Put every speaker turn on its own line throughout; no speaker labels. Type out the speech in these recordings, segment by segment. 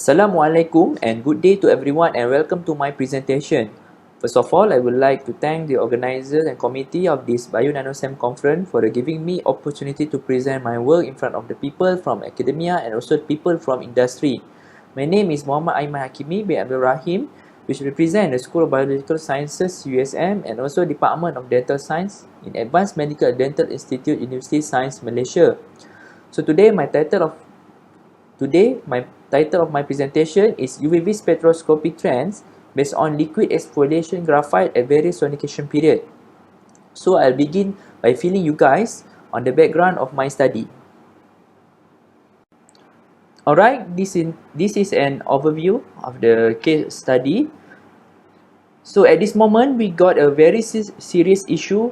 Assalamualaikum and good day to everyone and welcome to my presentation. First of all, I would like to thank the organizers and committee of this BIONANOSEM conference for giving me opportunity to present my work in front of the people from academia and also people from industry. My name is Mohd Aiman Hakimi bin Abd Rahim, which represent the School of Biological Sciences USM and also Department of Dental Science in Advanced Medical Dental Institute University Science Malaysia. So today my title of my presentation is UV-Vis spectroscopy trends based on liquid exfoliation graphite at various sonication period. So I'll begin by filling you guys on the background of my study. Alright, this is an overview of the case study. So at this moment, we got a very serious issue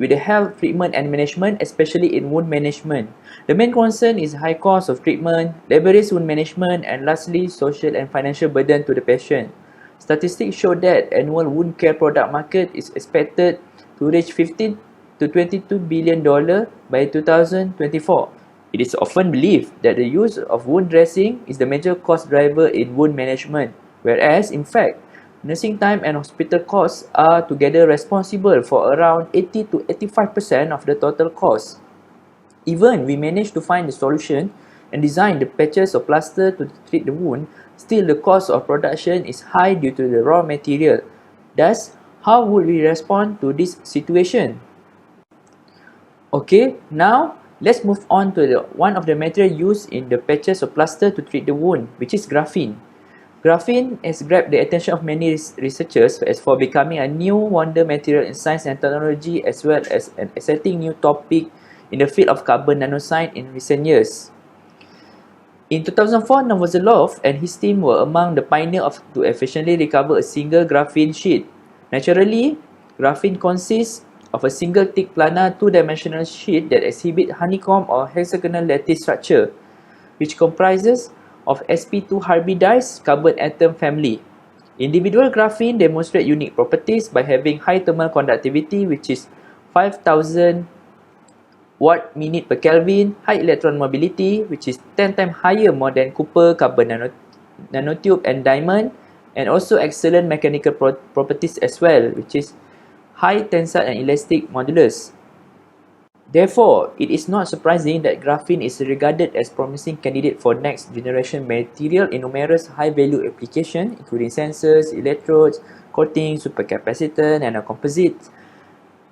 with the health treatment and management, especially in wound management. The main concern is high cost of treatment, laborious wound management, and lastly, social and financial burden to the patient. Statistics show that annual wound care product market is expected to reach $15 to $22 billion by 2024. It is often believed that the use of wound dressing is the major cost driver in wound management, whereas in fact, nursing time and hospital costs are together responsible for around 80 to 85% of the total cost. Even we managed to find the solution and design the patches or plaster to treat the wound, still the cost of production is high due to the raw material. Thus, how would we respond to this situation? Okay, now let's move on to one of the materials used in the patches or plaster to treat the wound, which is graphene. Graphene has grabbed the attention of many researchers as for becoming a new wonder material in science and technology as well as an exciting new topic in the field of carbon nanoscience in recent years. In 2004, Novozolov and his team were among the pioneers to efficiently recover a single graphene sheet. Naturally, graphene consists of a single thick planar two-dimensional sheet that exhibits honeycomb or hexagonal lattice structure, which comprises of sp2 hybridized carbon atom family. Individual graphene demonstrate unique properties by having high thermal conductivity, which is 5000 watt-minute per Kelvin, high electron mobility, which is 10 times higher more than copper, carbon nanotube, and diamond, and also excellent mechanical properties as well, which is high tensile and elastic modulus. Therefore, it is not surprising that graphene is regarded as promising candidate for next generation material in numerous high-value applications, including sensors, electrodes, coating, supercapacitor, nanocomposite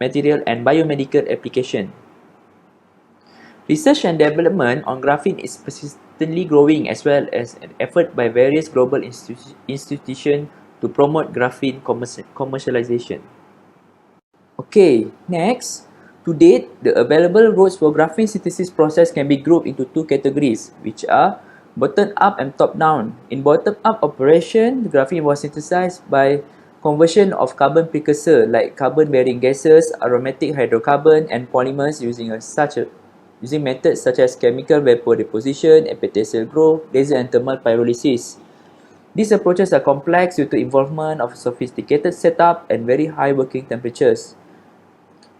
material, and biomedical application. Research and development on graphene is persistently growing as well as an effort by various global institutions to promote graphene commercialization. Okay, next. To date, the available routes for graphene synthesis process can be grouped into two categories, which are bottom-up and top-down. In bottom-up operation, the graphene was synthesized by conversion of carbon precursor like carbon-bearing gases, aromatic hydrocarbon, and polymers using methods such as chemical vapor deposition, epithelial growth, laser and thermal pyrolysis. These approaches are complex due to involvement of sophisticated setup and very high working temperatures,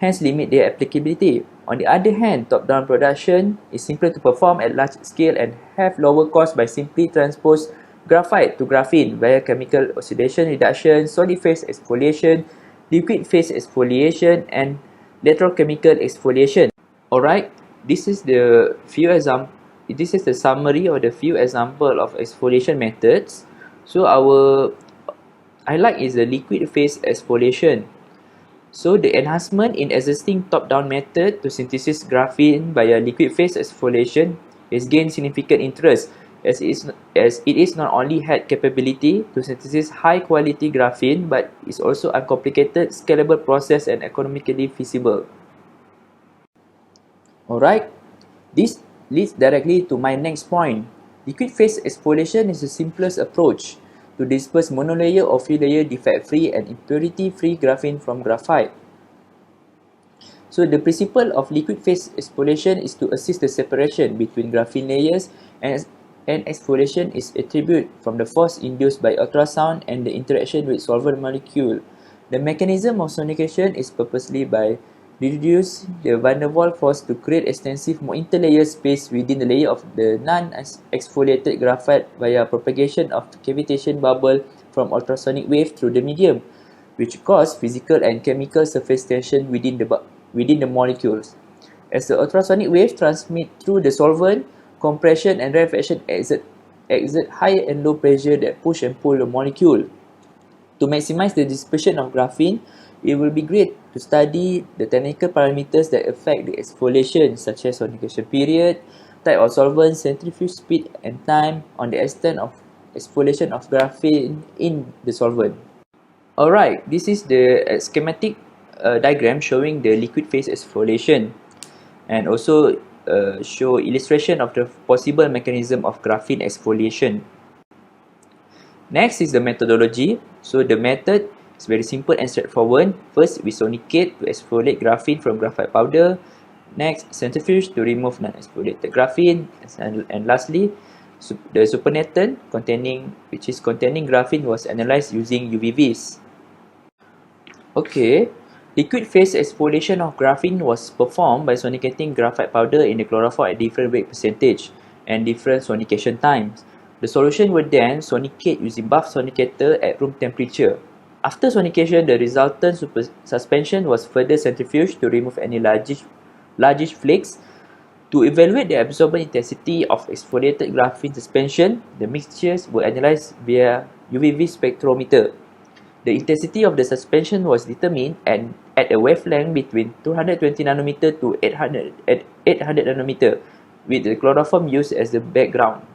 hence limit their applicability. On the other hand, top-down production is simpler to perform at large scale and have lower cost by simply transpose graphite to graphene via chemical oxidation reduction, solid phase exfoliation, liquid phase exfoliation, and electrochemical exfoliation. Alright, this is the summary of the few examples of exfoliation methods. So our highlight is the liquid phase exfoliation. So the enhancement in existing top-down method to synthesis graphene via liquid phase exfoliation has gained significant interest as it is not only had capability to synthesize high-quality graphene but is also a complicated, scalable process and economically feasible. Alright, this leads directly to my next point. Liquid phase exfoliation is the simplest approach to disperse monolayer or free-layer defect-free and impurity-free graphene from graphite. So the principle of liquid phase exfoliation is to assist the separation between graphene layers, and exfoliation is attributed from the force induced by ultrasound and the interaction with solvent molecule. The mechanism of sonication is purposely by reduce the van der Waals force to create extensive interlayer space within the layer of the non-exfoliated graphite via propagation of cavitation bubble from ultrasonic wave through the medium, which cause physical and chemical surface tension within the molecules. As the ultrasonic wave transmit through the solvent, compression and rarefaction exert high and low pressure that push and pull the molecule. To maximize the dispersion of graphene, it will be great to study the technical parameters that affect the exfoliation, such as sonication period, type of solvent, centrifuge speed and time, on the extent of exfoliation of graphene in the solvent. Alright, this is the schematic diagram showing the liquid phase exfoliation, and also show illustration of the possible mechanism of graphene exfoliation. Next is the methodology. So the method is very simple and straightforward. First, we sonicate to exfoliate graphene from graphite powder. Next, centrifuge to remove non-exfoliated graphene. And lastly, the supernatant containing graphene was analyzed using UV-Vis. Okay, liquid phase exfoliation of graphene was performed by sonicating graphite powder in the chloroform at different weight percentage and different sonication times. The solution will then sonicate using buff sonicator at room temperature. After sonication, the resultant suspension was further centrifuged to remove any largish flakes. To evaluate the absorbent intensity of exfoliated graphene suspension, the mixtures were analyzed via UV-Vis spectrometer. The intensity of the suspension was determined at a wavelength between 220 nanometer to 800 nanometer, with the chloroform used as the background.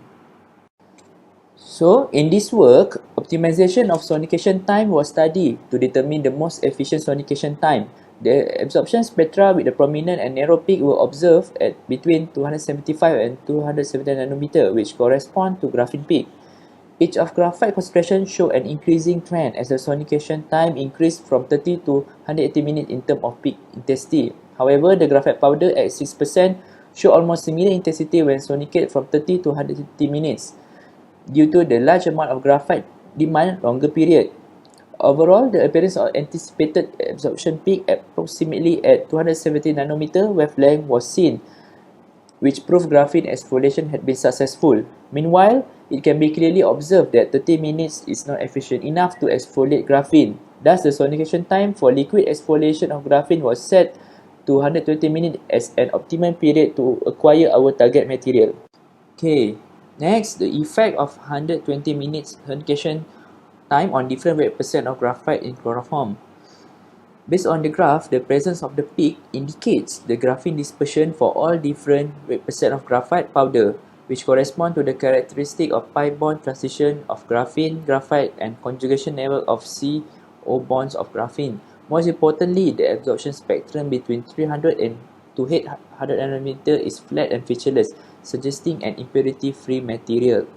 So, in this work, optimization of sonication time was studied to determine the most efficient sonication time. The absorption spectra with the prominent and narrow peak were observed at between 275 and 270 nanometer, which correspond to graphene peak. Each of graphite concentration showed an increasing trend as the sonication time increased from 30 to 180 minutes in terms of peak intensity. However, the graphite powder at 6% showed almost similar intensity when sonicated from 30 to 150 minutes. Due to the large amount of graphite demand longer period. Overall, the appearance of anticipated absorption peak approximately at 270 nanometer wavelength was seen, which proved graphene exfoliation had been successful. Meanwhile, it can be clearly observed that 30 minutes is not efficient enough to exfoliate graphene. Thus, the sonication time for liquid exfoliation of graphene was set to 120 minutes as an optimum period to acquire our target material. Okay. Next, the effect of 120 minutes sonication time on different weight percent of graphite in chloroform. Based on the graph, the presence of the peak indicates the graphene dispersion for all different weight percent of graphite powder, which correspond to the characteristic of pi bond transition of graphene, graphite, and conjugation level of CO bonds of graphene. Most importantly, the absorption spectrum between 300 and 800 nanometer is flat and featureless, suggesting an impurity-free material.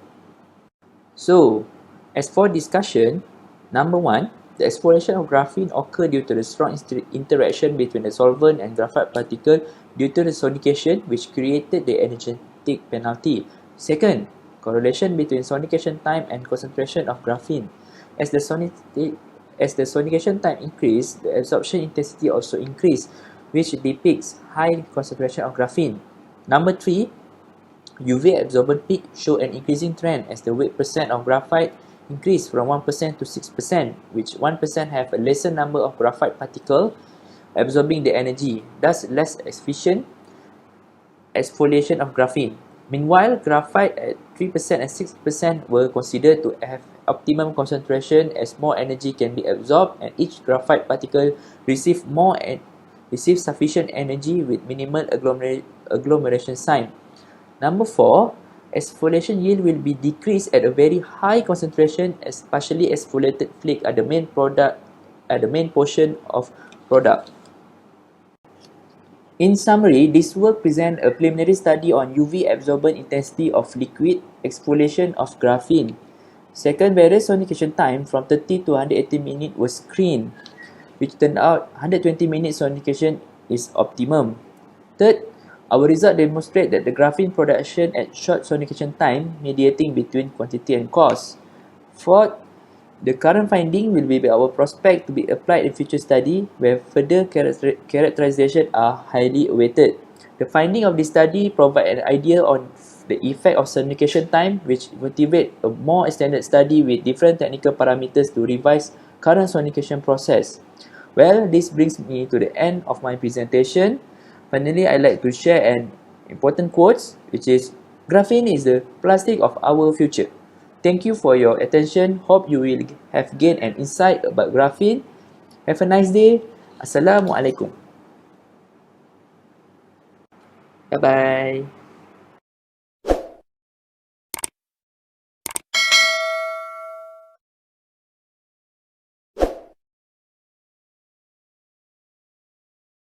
So, as for discussion, number 1, the exfoliation of graphene occurs due to the strong interaction between the solvent and graphite particle due to the sonication, which created the energetic penalty. Second, correlation between sonication time and concentration of graphene. As the sonication time increased, the absorption intensity also increased, which depicts high concentration of graphene. Number 3, UV absorbent peak show an increasing trend as the weight percent of graphite increased from 1% to 6%, which 1% have a lesser number of graphite particles absorbing the energy, thus less efficient exfoliation of graphene. Meanwhile, graphite at 3% and 6% were considered to have optimum concentration as more energy can be absorbed and each graphite particle receives sufficient energy with minimal agglomeration sign. Number 4, exfoliation yield will be decreased at a very high concentration as partially exfoliated flake are the main portion of product. In summary, this work presents a preliminary study on UV absorbent intensity of liquid exfoliation of graphene. Second, various sonication time from 30 to 180 minutes was screened, which turned out 120 minutes sonication is optimum. Third, our result demonstrate that the graphene production at short sonication time mediating between quantity and cost. Fourth, The current finding will be our prospect to be applied in future study where further characterization are highly awaited. The finding of this study provide an idea on the effect of sonication time, which motivate a more extended study with different technical parameters to revise current sonication process. Well, this brings me to the end of my presentation. Finally, I'd like to share an important quote, which is, "Graphene is the plastic of our future." Thank you for your attention. Hope you will have gained an insight about graphene. Have a nice day. Assalamualaikum. Bye-bye.